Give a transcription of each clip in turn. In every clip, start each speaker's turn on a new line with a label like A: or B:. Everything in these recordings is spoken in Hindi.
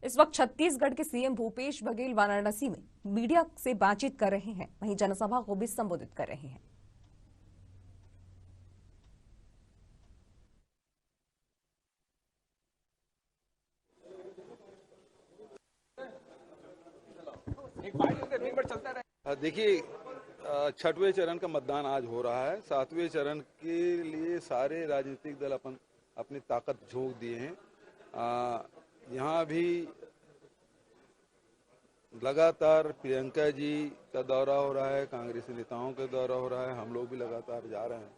A: इस वक्त छत्तीसगढ़ के सीएम भूपेश बघेल वाराणसी में मीडिया से बातचीत कर रहे हैं, वहीं जनसभा को भी संबोधित कर रहे हैं।
B: देखिए, छठवें चरण का मतदान आज हो रहा है। सातवें चरण के लिए सारे राजनीतिक दल अपनी ताकत झोंक दिए हैं। यहाँ भी लगातार प्रियंका जी का दौरा हो रहा है, कांग्रेसी नेताओं का दौरा हो रहा है, हम लोग भी लगातार जा रहे हैं।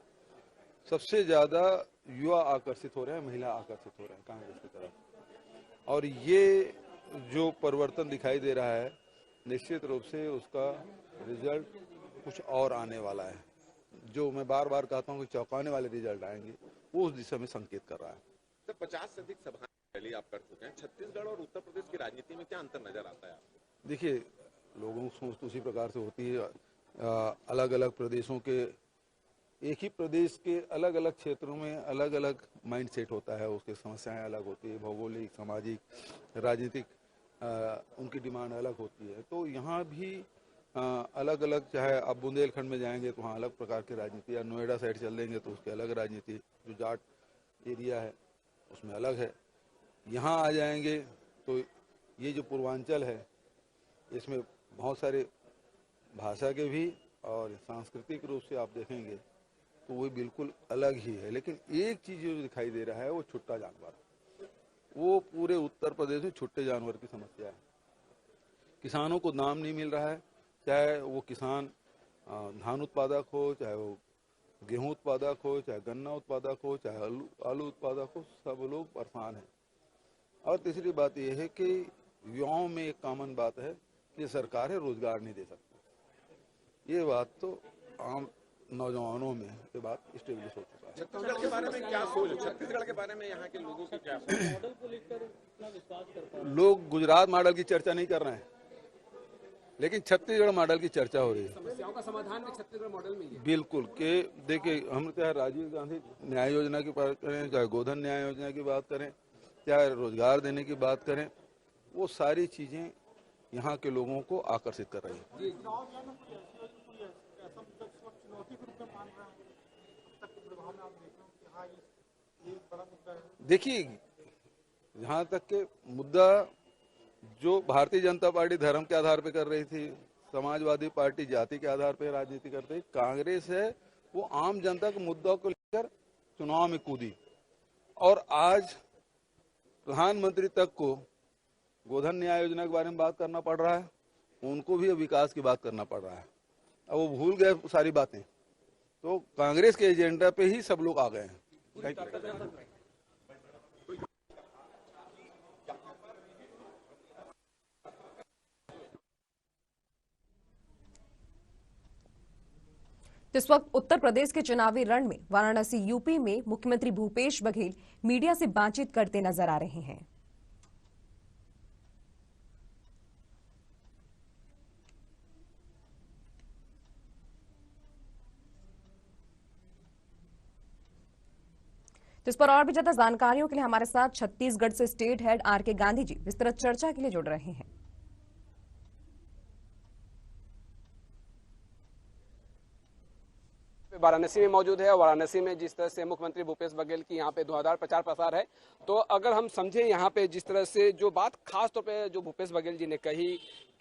B: सबसे ज्यादा युवा आकर्षित हो रहे हैं, महिला आकर्षित हो रहे हैं कांग्रेस की तरफ। और ये जो परिवर्तन दिखाई दे रहा है, निश्चित रूप से उसका रिजल्ट कुछ और आने वाला है। जो मैं बार बार कहता हूँ कि चौंकाने वाले रिजल्ट आएंगे, वो उस दिशा में संकेत कर रहा है।
C: सर, 50 से अधिक सभाएं पहले आप कर चुके हैं। छत्तीसगढ़ और उत्तर प्रदेश की राजनीति में क्या अंतर नजर आता है आपको?
B: देखिए, लोगों की सोच तो उसी प्रकार से होती है। अलग अलग प्रदेशों के, एक ही प्रदेश के अलग अलग क्षेत्रों में अलग अलग माइंड सेट होता है, उसकी समस्याएं अलग होती है, भौगोलिक, सामाजिक, राजनीतिक उनकी डिमांड अलग होती है। तो यहाँ भी अलग अलग, चाहे आप बुंदेलखंड में जाएंगे तो वहाँ अलग प्रकार की राजनीति, या नोएडा साइड चल देंगे तो उसकी अलग राजनीति, जो जाट एरिया है उसमें अलग है। यहाँ आ जाएंगे तो ये जो पूर्वांचल है, इसमें बहुत सारे भाषा के भी और सांस्कृतिक रूप से आप देखेंगे तो वो बिल्कुल अलग ही है। लेकिन एक चीज जो दिखाई दे रहा है वो छुट्टा जानवर, वो पूरे उत्तर प्रदेश में छुट्टे जानवर की समस्या है। किसानों को दाम नहीं मिल रहा है, चाहे वो किसान धान उत्पादक हो, चाहे वो गेहूं उत्पादक हो, चाहे गन्ना उत्पादक हो, चाहे आलू उत्पादक हो, सब लोग परेशान हैं। और तीसरी बात यह है कि युवाओं में एक कॉमन बात है कि सरकार है रोजगार नहीं दे सकती। ये बात तो आम नौजवानों में ये बात स्टेब्लिश हो चुका है।
C: छत्तीसगढ़ के बारे में क्या सोच है? छत्तीसगढ़ के बारे में यहाँ के लोगों की क्या सोच? मॉडल को लेकर इतना विश्वास करता है?
B: लोग गुजरात मॉडल की चर्चा नहीं कर रहे हैं, लेकिन छत्तीसगढ़ मॉडल की चर्चा हो रही है।
D: समस्याओं का समाधान में छत्तीसगढ़ मॉडल में ही है।
B: बिल्कुल। के देखिए, हम चाहे राजीव गांधी न्याय योजना की बात करें, चाहे गोधन न्याय योजना की बात करें, चाहे रोजगार देने की बात करें, वो सारी चीजें यहाँ के लोगों को आकर्षित कर रही है। देखिए, यहाँ तक के मुद्दा जो भारतीय जनता पार्टी धर्म के आधार पे कर रही थी, समाजवादी पार्टी जाति के आधार पे राजनीति करती, कांग्रेस है वो आम जनता के मुद्दों को लेकर चुनाव में कूदी। और आज प्रधानमंत्री तक को गोधन न्याय योजना के बारे में बात करना पड़ रहा है, उनको भी विकास की बात करना पड़ रहा है। अब वो भूल गए सारी बातें, तो कांग्रेस के एजेंडा पे ही सब लोग आ गए हैं।
A: इस वक्त उत्तर प्रदेश के चुनावी रण में वाराणसी यूपी में मुख्यमंत्री भूपेश बघेल मीडिया से बातचीत करते नजर आ रहे हैं। तो इस पर और भी ज्यादा जानकारियों के लिए हमारे साथ छत्तीसगढ़ से state head R K. Gandhi ji विस्तृत चर्चा के लिए जुड़ रहे हैं।
D: वाराणसी में मौजूद है। वाराणसी में जिस तरह से मुख्यमंत्री भूपेश बघेल की यहाँ पे धुआंधार प्रचार प्रसार है, तो अगर हम समझे यहाँ पे जिस तरह से जो बात खास तौर पे जो भूपेश बघेल जी ने कही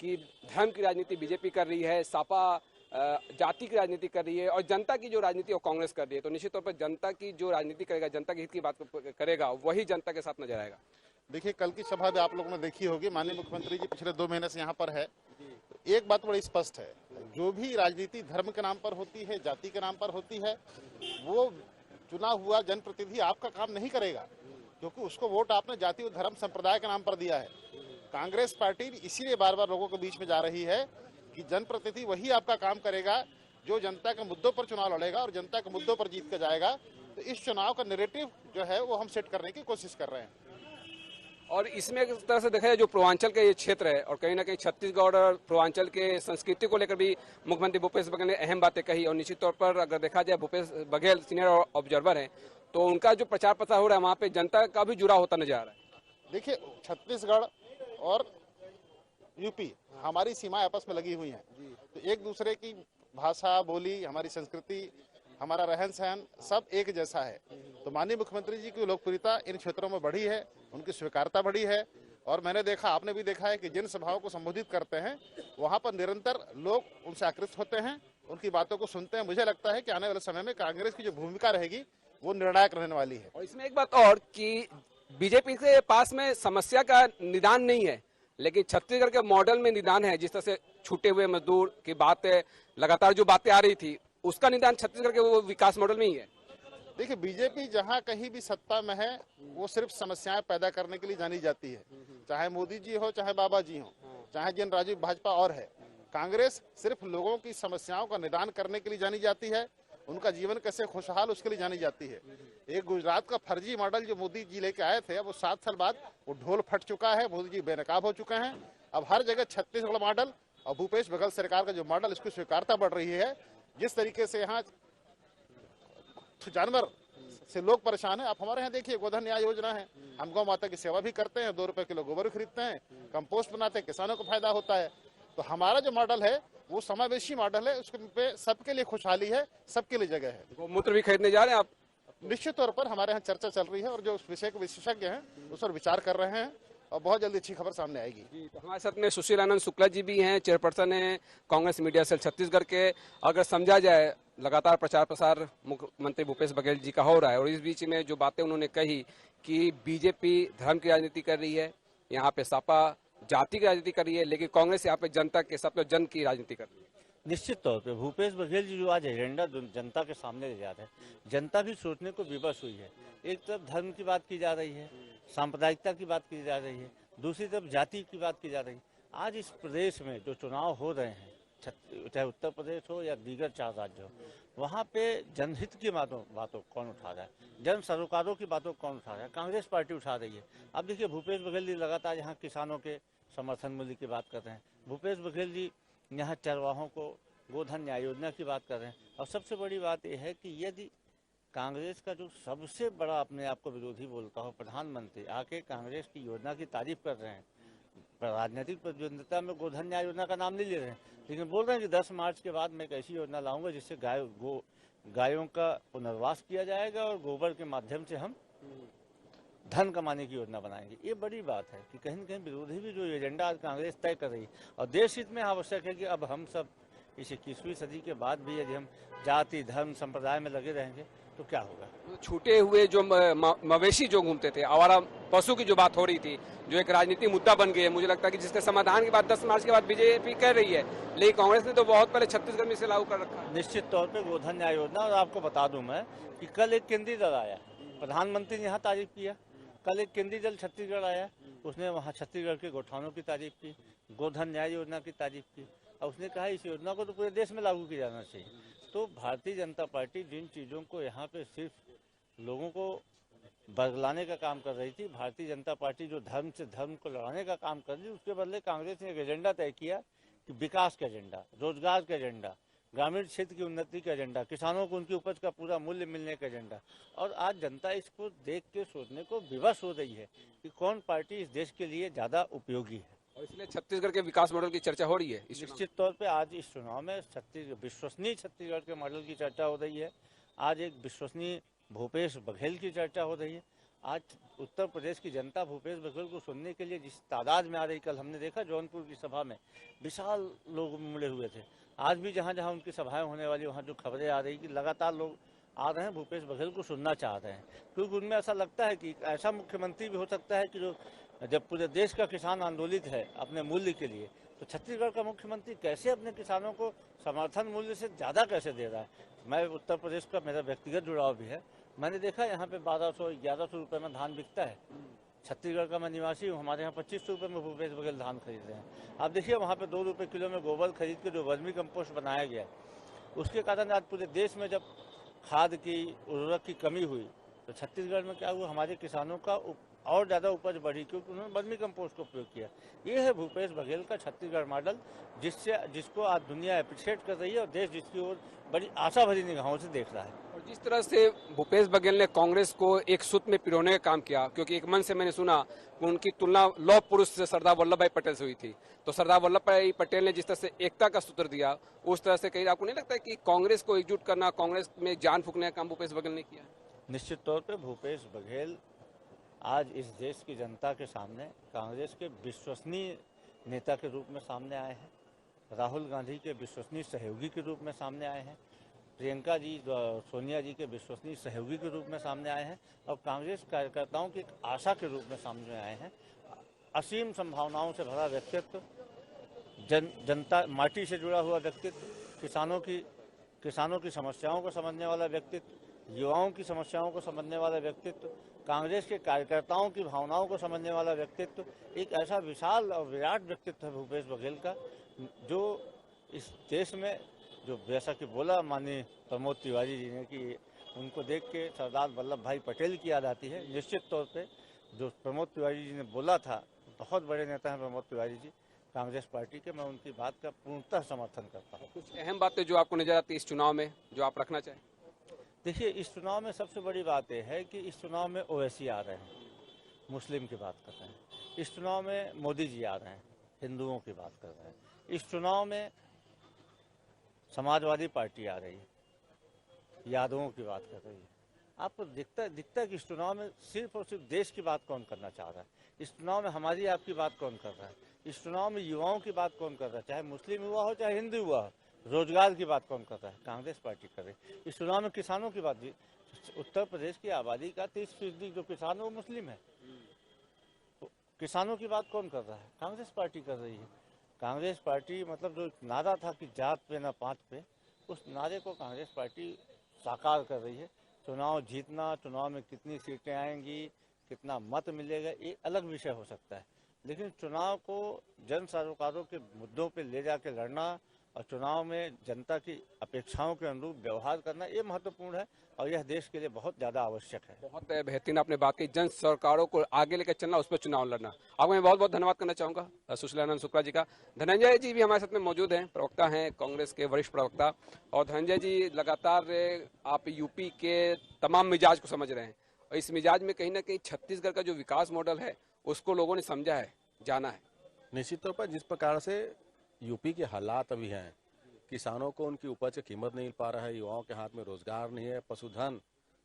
D: कि धर्म की राजनीति बीजेपी कर रही है, सपा जाति की राजनीति कर रही है और जनता की जो राजनीति वो कांग्रेस कर रही है, तो निश्चित तौर पर जनता की जो राजनीति करेगा, जनता के हित की बात करेगा, वही जनता के साथ नजर आएगा।
E: देखिए, कल की सभा भी आप लोगों ने देखी होगी, माननीय मुख्यमंत्री जी पिछले 2 महीने से यहाँ पर है। एक बात बड़ी स्पष्ट है, जो भी राजनीति धर्म के नाम पर होती है, जाति के नाम पर होती है, वो चुना हुआ जनप्रतिनिधि आपका काम नहीं करेगा, क्योंकि उसको वोट आपने जाति और धर्म संप्रदाय के नाम पर दिया है। कांग्रेस पार्टी इसीलिए बार बार लोगों के बीच में जा रही है कि जनप्रतिनिधि वही आपका काम करेगा जो जनता के मुद्दों पर चुनाव लड़ेगा और जनता के मुद्दों पर जीत कर जाएगा। तो इस चुनाव का नैरेटिव जो है वो हम सेट करने की कोशिश कर रहे हैं।
D: और इसमें एक तरह से देखा जाए जो पूर्वांचल का ये क्षेत्र है और कहीं ना कहीं छत्तीसगढ़ और पूर्वांचल के संस्कृति को लेकर भी मुख्यमंत्री भूपेश बघेल ने अहम बातें कही। और निश्चित तौर पर अगर देखा जाए भूपेश बघेल सीनियर ऑब्जर्वर हैं, तो उनका जो प्रचार प्रसार हो रहा है वहाँ पे जनता का भी जुड़ा होता नजर आ रहा है।
E: देखिए, छत्तीसगढ़ और यूपी, हमारी सीमाएं आपस में लगी हुई हैं। तो एक दूसरे की भाषा, बोली, हमारी संस्कृति, हमारा रहन सहन सब एक जैसा है। तो माननीय मुख्यमंत्री जी की लोकप्रियता इन क्षेत्रों में बढ़ी है, उनकी स्वीकार्यता बढ़ी है। और मैंने देखा, आपने भी देखा है कि जिन सभाओं को संबोधित करते हैं वहां पर निरंतर लोग उनसे आकृष्ट होते हैं, उनकी बातों को सुनते हैं। मुझे लगता है कि आने वाले समय में कांग्रेस की जो भूमिका रहेगी वो निर्णायक रहने वाली है।
D: और इसमें एक बात और कि बीजेपी के पास में समस्या का निदान नहीं है, लेकिन छत्तीसगढ़ के मॉडल में निदान है। जिस तरह से छूटे हुए मजदूर की बातें, लगातार जो बातें आ रही थी, उसका निदान छत्तीसगढ़ के वो विकास मॉडल में ही है।
E: देखिए, बीजेपी जहां कहीं भी सत्ता में है वो सिर्फ समस्याएं पैदा करने के लिए जानी जाती है, चाहे मोदी जी हो, चाहे बाबा जी हो, चाहे जिन राज्य भाजपा और है। कांग्रेस सिर्फ लोगों की समस्याओं का निदान करने के लिए जानी जाती है, उनका जीवन कैसे खुशहाल उसके लिए जानी जाती है। एक गुजरात का फर्जी मॉडल जो मोदी जी लेके आए थे, अब वो 7 साल बाद वो ढोल फट चुका है, मोदी जी बेनकाब हो चुके हैं। अब हर जगह छत्तीसगढ़ मॉडल और भूपेश बघेल सरकार का जो मॉडल, इसकी स्वीकारता बढ़ रही है। जिस तरीके से यहाँ जानवर से लोग परेशान है, आप हमारे यहाँ देखिए गोधन न्याय योजना है, हम गौ माता की सेवा भी करते हैं, 2 रुपए किलो गोबर खरीदते हैं, कंपोस्ट बनाते हैं, किसानों को फायदा होता है। तो हमारा जो मॉडल है वो समावेशी मॉडल है, उसके पे सबके लिए खुशहाली है, सबके लिए जगह है।
D: गौमूत्र भी खरीदने जा रहे हैं आप?
E: निश्चित तौर पर हमारे यहाँ चर्चा चल रही है और जो उस विषय के विशेषज्ञ हैं उस पर विचार कर रहे हैं और बहुत जल्दी अच्छी खबर सामने आएगी।
D: तो हमारे साथ में सुशील आनंद शुक्ला जी भी हैं, चेयरपर्सन हैं कांग्रेस मीडिया सेल छत्तीसगढ़ के। अगर समझा जाए, लगातार प्रचार प्रसार मुख्यमंत्री भूपेश बघेल जी का हो रहा है और इस बीच में जो बातें उन्होंने कही कि बीजेपी धर्म की राजनीति कर रही है, यहाँ पे सपा जाति की राजनीति कर रही है, लेकिन कांग्रेस यहाँ पे जनता के साथ में जन की राजनीति कर रही है।
F: निश्चित तौर पे भूपेश बघेल जी जो आज एजेंडा जनता के सामने ले जा रहे हैं, जनता भी सोचने को विवश हुई है। एक तरफ धर्म की बात की जा रही है, सांप्रदायिकता की बात की जा रही है, दूसरी तरफ जाति की बात की जा रही है। आज इस प्रदेश में जो चुनाव हो रहे हैं, चाहे उत्तर प्रदेश हो या दीगर 4 राज्य हो, वहाँ पे जनहित की बातों कौन उठा रहा है, जन सरोकारों की बातों कौन उठा रहा है? कांग्रेस पार्टी उठा रही है। अब देखिए, भूपेश बघेल जी लगातार यहाँ किसानों के समर्थन मूल्य की बात कर रहे हैं, भूपेश बघेल जी यहाँ चरवाहों को गोधन न्याय योजना की बात कर रहे हैं। और सबसे बड़ी बात यह है कि यदि कांग्रेस का जो सबसे बड़ा अपने आप को विरोधी बोलता हो प्रधानमंत्री आके कांग्रेस की योजना की तारीफ कर रहे हैं, राजनीतिक प्रतिद्वंदिता में गोधन न्याय योजना का नाम नहीं ले रहे हैं, लेकिन बोल रहे हैं कि 10 मार्च के बाद मैं एक ऐसी योजना लाऊंगा जिससे गायों का पुनर्वास किया जाएगा और गोबर के माध्यम से हम धन कमाने की योजना बनाएंगे। ये बड़ी बात है कि कहीं न कहीं विरोधी भी जो एजेंडा आज कांग्रेस तय कर रही है, और देश हित में आवश्यक है कि अब हम सब इस 21वीं सदी के बाद भी यदि हम जाति धर्म संप्रदाय में लगे रहेंगे तो क्या होगा?
D: छूटे हुए जो मवेशी जो घूमते थे, आवारा पशु की जो बात हो रही थी, जो एक राजनीतिक मुद्दा बन गई है, मुझे लगता है कि जिसके समाधान के बाद 10 मार्च के बाद बीजेपी कह रही है, लेकिन कांग्रेस ने तो बहुत पहले छत्तीसगढ़ में इसे लागू कर रखा है।
F: निश्चित तौर पे गोधन न्याय योजना, और आपको बता दूं मैं कि कल एक केंद्रीय दल आया, प्रधानमंत्री ने यहाँ तारीफ किया, कल एक केंद्रीय दल छत्तीसगढ़ आया, उसने वहाँ छत्तीसगढ़ के गौठानों की तारीफ की, गोधन न्याय योजना की तारीफ की, और उसने कहा इस योजना को तो पूरे देश में लागू किया जाना चाहिए। तो भारतीय जनता पार्टी जिन चीज़ों को यहाँ पे सिर्फ लोगों को बदलाने का काम कर रही थी, भारतीय जनता पार्टी जो धर्म से धर्म को लड़ाने का काम कर रही, उसके बदले कांग्रेस ने एक एजेंडा तय किया कि विकास का एजेंडा, रोजगार का एजेंडा, ग्रामीण क्षेत्र की उन्नति का एजेंडा, किसानों को उनकी उपज का पूरा मूल्य मिलने का एजेंडा। और आज जनता इसको देख के सोचने को विवश हो रही है कि कौन पार्टी इस देश के लिए ज़्यादा उपयोगी है,
D: और इसलिए छत्तीसगढ़ के विकास मॉडल की चर्चा हो रही है।
F: निश्चित तौर पे आज इस चुनाव में विश्वसनीय छत्तीसगढ़ के मॉडल की चर्चा हो रही है। आज एक विश्वसनीय भूपेश बघेल की चर्चा हो रही है। आज उत्तर प्रदेश की जनता भूपेश बघेल को सुनने के लिए जिस तादाद में आ रही, कल हमने देखा जौनपुर की सभा में विशाल लोग मिले हुए थे। आज भी जहाँ जहाँ उनकी सभाएं होने वाली, वहाँ जो खबरें आ रही कि लगातार लोग आ रहे हैं, भूपेश बघेल को सुनना चाह रहे हैं, क्योंकि उनमें ऐसा लगता है कि ऐसा मुख्यमंत्री भी हो सकता है कि जो जब पूरे देश का किसान आंदोलित है अपने मूल्य के लिए, तो छत्तीसगढ़ का मुख्यमंत्री कैसे अपने किसानों को समर्थन मूल्य से ज़्यादा कैसे दे रहा है। मैं उत्तर प्रदेश का मेरा व्यक्तिगत जुड़ाव भी है, मैंने देखा यहाँ पे 1200-1100 रुपये में धान बिकता है। छत्तीसगढ़ का मैं निवासी हूँ, हमारे यहाँ 2500 रुपये में भूपेश बघेल धान खरीद रहे हैं। आप देखिए वहाँ पे 2 रुपये किलो में गोबर खरीद के जो वर्मी कंपोस्ट बनाया गया, उसके कारण आज पूरे देश में जब खाद की उर्वरक की कमी हुई, तो छत्तीसगढ़ में क्या हुआ, हमारे किसानों का और ज़्यादा उपज बढ़ी क्योंकि उन्होंने वर्मी कंपोस्ट का उपयोग किया। ये है भूपेश बघेल का छत्तीसगढ़ मॉडल, जिसको आज दुनिया अप्रिशिएट कर रही है और देश जिसकी ओर बड़ी आशा भरी निगाहों से देख रहा है।
D: और जिस तरह से भूपेश बघेल ने कांग्रेस को एक सूत्र में पिरोने का काम किया, क्योंकि एक मन से मैंने सुना कि उनकी तुलना लौह पुरुष से सरदार वल्लभ भाई पटेल से हुई थी, तो सरदार वल्लभ भाई पटेल ने जिस तरह से एकता का सूत्र दिया, उस तरह से कहीं आपको नहीं लगता है कि कांग्रेस को एकजुट करना, कांग्रेस में जान फूंकने का काम भूपेश बघेल ने किया?
F: निश्चित तौर पे भूपेश बघेल आज इस देश की जनता के सामने कांग्रेस के विश्वसनीय नेता के रूप में सामने आए हैं, राहुल गांधी के विश्वसनीय सहयोगी के रूप में सामने आए हैं, प्रियंका जी सोनिया जी के विश्वसनीय सहयोगी के रूप में सामने आए हैं और कांग्रेस कार्यकर्ताओं की एक आशा के रूप में सामने आए हैं। असीम संभावनाओं से भरा व्यक्तित्व, जनता माटी से जुड़ा हुआ व्यक्तित्व, किसानों की समस्याओं को समझने वाला व्यक्तित्व, युवाओं की समस्याओं को समझने वाला व्यक्तित्व, कांग्रेस के कार्यकर्ताओं की भावनाओं को समझने वाला व्यक्तित्व, एक ऐसा विशाल और विराट व्यक्तित्व है भूपेश बघेल का, जो इस देश में, जो जैसा कि बोला माननीय प्रमोद तिवारी जी ने कि उनको देख के सरदार वल्लभ भाई पटेल की याद आती है। निश्चित तौर पे जो प्रमोद तिवारी जी ने बोला था, बहुत बड़े नेता हैं प्रमोद तिवारी जी कांग्रेस पार्टी के, मैं उनकी बात का पूर्णतः समर्थन करता हूँ।
D: कुछ अहम बातें जो आपको नजर आती है इस चुनाव में जो आप रखना चाहें?
F: देखिए, इस चुनाव में सबसे बड़ी बात यह है कि इस चुनाव में ओवैसी आ रहे हैं, मुस्लिम की बात कर रहे हैं। इस चुनाव में मोदी जी आ रहे हैं, हिंदुओं की बात कर रहे हैं। इस चुनाव में समाजवादी पार्टी आ रही है, यादवों की बात कर रही है। आपको दिखता है कि इस चुनाव में सिर्फ और सिर्फ देश की बात कौन करना चाह रहा है। इस चुनाव में हमारी आपकी बात कौन कर रहा है। इस चुनाव में युवाओं की बात कौन कर रहा है, चाहे मुस्लिम युवा हो चाहे हिंदू युवा हो। रोजगार की बात कौन कर रहा है, कांग्रेस पार्टी कर रही है। इस चुनाव में किसानों की बात, उत्तर प्रदेश की आबादी का 30% जो किसान है वो मुस्लिम है, तो किसानों की बात कौन कर रहा है, कांग्रेस पार्टी कर रही है। कांग्रेस पार्टी मतलब जो नारा था कि जात पे ना पात पे, उस नारे को कांग्रेस पार्टी साकार कर रही है। चुनाव जीतना, चुनाव में कितनी सीटें आएंगी, कितना मत मिलेगा, ये अलग विषय हो सकता है, लेकिन चुनाव को जन सरोकारों के मुद्दों पे ले जाके लड़ना और चुनाव में जनता की अपेक्षाओं के अनुरूप व्यवहार करना, ये महत्वपूर्ण है और यह देश के लिए बहुत ज़्यादा आवश्यक है।
D: बहुत बेहतरीन आपने बात की, जन सरकारों को आगे लेकर चलना, उस पर चुनाव लड़ना। आपको मैं बहुत बहुत धन्यवाद करना चाहूँगा सुशीलानंद शुक्ला जी का। धनंजय जी भी हमारे साथ में मौजूद हैं, प्रवक्ता हैं, कांग्रेस के वरिष्ठ प्रवक्ता। और धनंजय जी, लगातार आप यूपी के तमाम मिजाज को समझ रहे हैं और इस मिजाज में कहीं ना कहीं छत्तीसगढ़ का जो विकास मॉडल है उसको लोगों ने समझा है, जाना है।
G: निश्चित तौर पर जिस प्रकार से यूपी के हालात अभी हैं, किसानों को उनकी उपज की कीमत नहीं मिल पा रहा है, युवाओं के हाथ में रोजगार नहीं है, पशुधन,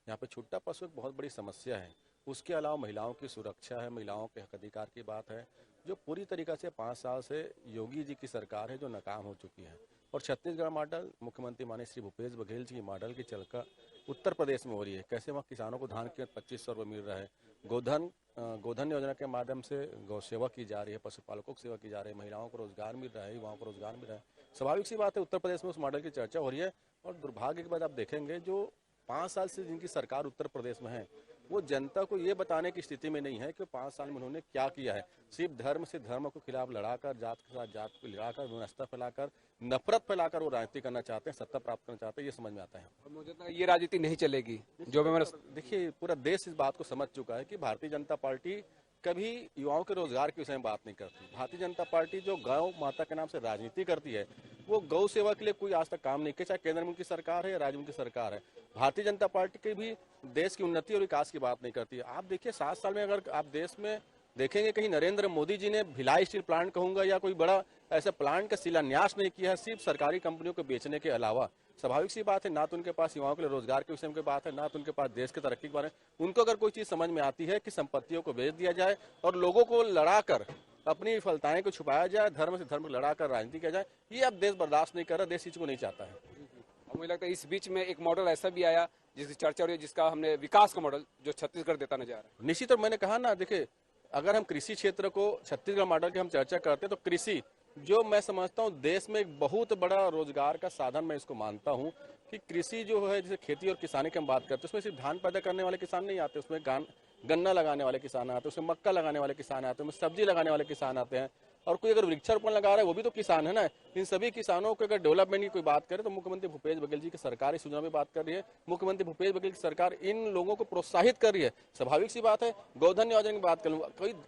G: यहाँ पे छुट्टा पशु एक बहुत बड़ी समस्या है। उसके अलावा महिलाओं की सुरक्षा है, महिलाओं के हक अधिकार की बात है, जो पूरी तरीके से 5 साल से योगी जी की सरकार है जो नाकाम हो चुकी है। और छत्तीसगढ़ मॉडल मुख्यमंत्री माननीय श्री भूपेश बघेल जी की मॉडल की चलकर उत्तर प्रदेश में हो रही है। कैसे वहाँ किसानों को धान के 2500 रुपये मिल रहा है, गोधन योजना के माध्यम से गौ सेवा की जा रही है, पशुपालकों की सेवा की जा रही है, महिलाओं को रोजगार मिल रहा है, युवाओं को रोजगार मिल रहा है। स्वाभाविक सी बात है उत्तर प्रदेश में उस मॉडल की चर्चा हो रही है। और दुर्भाग्य के बाद आप देखेंगे जो 5 साल से जिनकी सरकार उत्तर प्रदेश में है, वो जनता को ये बताने की स्थिति में नहीं है कि 5 साल में उन्होंने क्या किया है। सिर्फ धर्म से धर्म के खिलाफ लड़ाकर, जात के साथ जात को लड़ाकर, व्यवस्था फैलाकर, नफरत फैलाकर वो राजनीति करना चाहते हैं, सत्ता प्राप्त करना चाहते हैं, ये समझ में आता है।
D: मुझे लगता है ये राजनीति नहीं चलेगी। जो भी मैंने
G: देखिए, पूरा देश इस बात को समझ चुका है कि भारतीय जनता पार्टी कभी युवाओं के रोजगार के विषय में बात नहीं करती। भारतीय जनता पार्टी जो गौ माता के नाम से राजनीति करती है, वो गौ सेवा के लिए कोई आज तक काम नहीं किया, चाहे केंद्र में उनकी सरकार है या राज्य में उनकी सरकार है। भारतीय जनता पार्टी की भी देश की उन्नति और विकास की बात नहीं करती है। आप देखिए 7 साल में अगर आप देश में देखेंगे कहीं नरेंद्र मोदी जी ने भिलाई स्टील प्लांट कहूंगा या कोई बड़ा ऐसा प्लांट का शिलान्यास नहीं किया है, सिर्फ सरकारी कंपनियों को बेचने के अलावा। स्वाभाविक सी बात है, ना तो उनके पास युवाओं के लिए रोजगार के विषय में बात है, ना तो उनके पास देश की तरक्की के बारे में। उनको अगर कोई चीज समझ में आती है कि संपत्तियों को बेच दिया जाए और लोगों को लड़ाकर अपनी विफलताएं को छुपाया जाए, धर्म से धर्म लड़ाकर राजनीति किया जाए, ये अब देश बर्दाश्त नहीं कर रहा, देश इसको नहीं चाहता है।
D: मुझे लगता है इस बीच में एक मॉडल ऐसा भी आया जिसकी चर्चा हो रही है, जिसका हमने विकास का मॉडल जो छत्तीसगढ़ देता नजर आ रहा है।
G: निश्चित, और मैंने कहा ना, देखिए अगर हम कृषि क्षेत्र को छत्तीसगढ़ मॉडल की हम चर्चा करते हैं तो कृषि जो मैं समझता हूँ देश में एक बहुत बड़ा रोजगार का साधन मैं इसको मानता हूँ कि कृषि जो है, जैसे खेती और किसानी की हम बात करते हैं, उसमें सिर्फ धान पैदा करने वाले किसान नहीं आते, उसमें गन्ना लगाने वाले किसान आते हैं, उसमें मक्का लगाने वाले किसान आते हैं, उसमें सब्जी लगाने वाले किसान आते हैं, और कोई अगर वृक्षारोपण लगा रहा है वो भी तो किसान है ना। इन सभी किसानों को अगर डेवलपमेंट की कोई बात करे तो मुख्यमंत्री भूपेश बघेल जी की सरकार इस योजना में बात कर रही है। मुख्यमंत्री भूपेश बघेल की सरकार इन लोगों को प्रोत्साहित कर रही है। स्वाभाविक सी बात है, गोधन योजना की बात करूँ,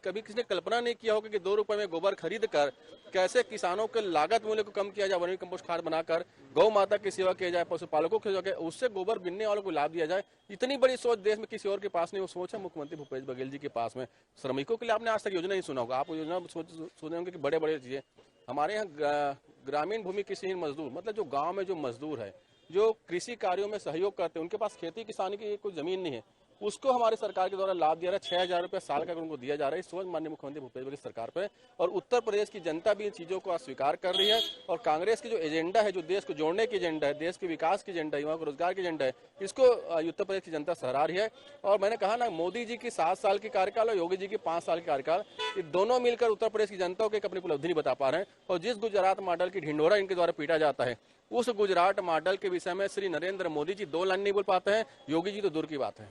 G: कभी किसी ने कल्पना नहीं किया होगा कि 2 रुपए में गोबर खरीद कर कैसे किसानों के लागत मूल्य को कम किया जाए, वर्मी कंपोस्ट खाद बनाकर गौ माता की सेवा किया जाए, पशुपालकों की सेवा किया, उससे गोबर बिनने वालों को लाभ दिया जाए। इतनी बड़ी सोच देश में किसी और के पास नहीं, वो सोच है मुख्यमंत्री भूपेश बघेल जी के पास में। श्रमिकों के लिए आपने आज तक योजना नहीं सुना होगा, आप योजना सुने होंगे कि बड़े बड़े चीजें। हमारे यहाँ ग्रामीण भूमि कृषिहीन मजदूर, मतलब जो गांव में जो मजदूर है, जो कृषि कार्यों में सहयोग करते हैं, उनके पास खेती किसानी की कोई जमीन नहीं है, उसको हमारे सरकार के द्वारा लाभ दिया रहा है। 6,000 रुपये साल का उनको दिया जा रहा है। सोच माननीय मुख्यमंत्री भूपेश बघेल सरकार पे, और उत्तर प्रदेश की जनता भी इन चीजों को अस्वीकार कर रही है। और कांग्रेस की जो एजेंडा है, जो देश को जोड़ने की एजेंडा है, देश के विकास की एजेंडा है, युवाओं को रोजगार की एजेंडा है, इसको उत्तर प्रदेश की जनता सराह रही है। और मैंने कहा ना, मोदी जी की 7 साल की कार्यकाल और योगी जी की 5 साल की कार्यकाल, ये दोनों मिलकर उत्तर प्रदेश की जनता को एक अपनी उपलब्धि नहीं बता पा रहे हैं। और जिस गुजरात मॉडल की ढिंढोरा इनके द्वारा पीटा जाता है, उस गुजरात मॉडल के विषय में श्री नरेंद्र मोदी जी 2 लाइन नहीं बोल पाते हैं, योगी जी तो दूर की बात है।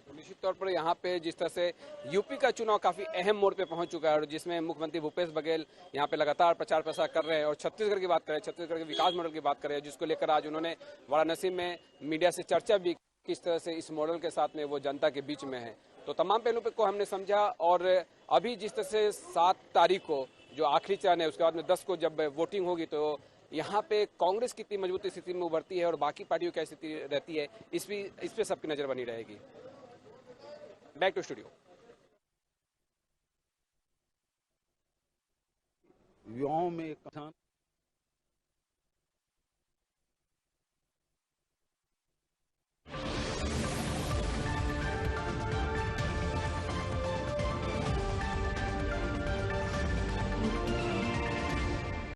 D: निश्चित तौर पर यहाँ पे जिस तरह से यूपी का चुनाव काफी अहम मोड़ पे पहुंच चुका है, और जिसमें मुख्यमंत्री भूपेश बघेल यहाँ पे लगातार प्रचार प्रसार कर रहे हैं, और छत्तीसगढ़ की बात करें, छत्तीसगढ़ के विकास मॉडल की बात करें, जिसको लेकर आज उन्होंने वाराणसी में मीडिया से चर्चा भी किस तरह से इस मॉडल के साथ में वो जनता के बीच में है। तो तमाम पहलुओं को हमने समझा, और अभी जिस तरह से 7 तारीख को जो आखिरी चरण है, उसके बाद में 10 को जब वोटिंग होगी, तो यहाँ पे कांग्रेस कितनी मजबूत स्थिति में उभरती है और बाकी पार्टियों की स्थिति रहती है, इस पे सबकी नजर बनी रहेगी। Back to studio.
B: युवाओं में एक किसान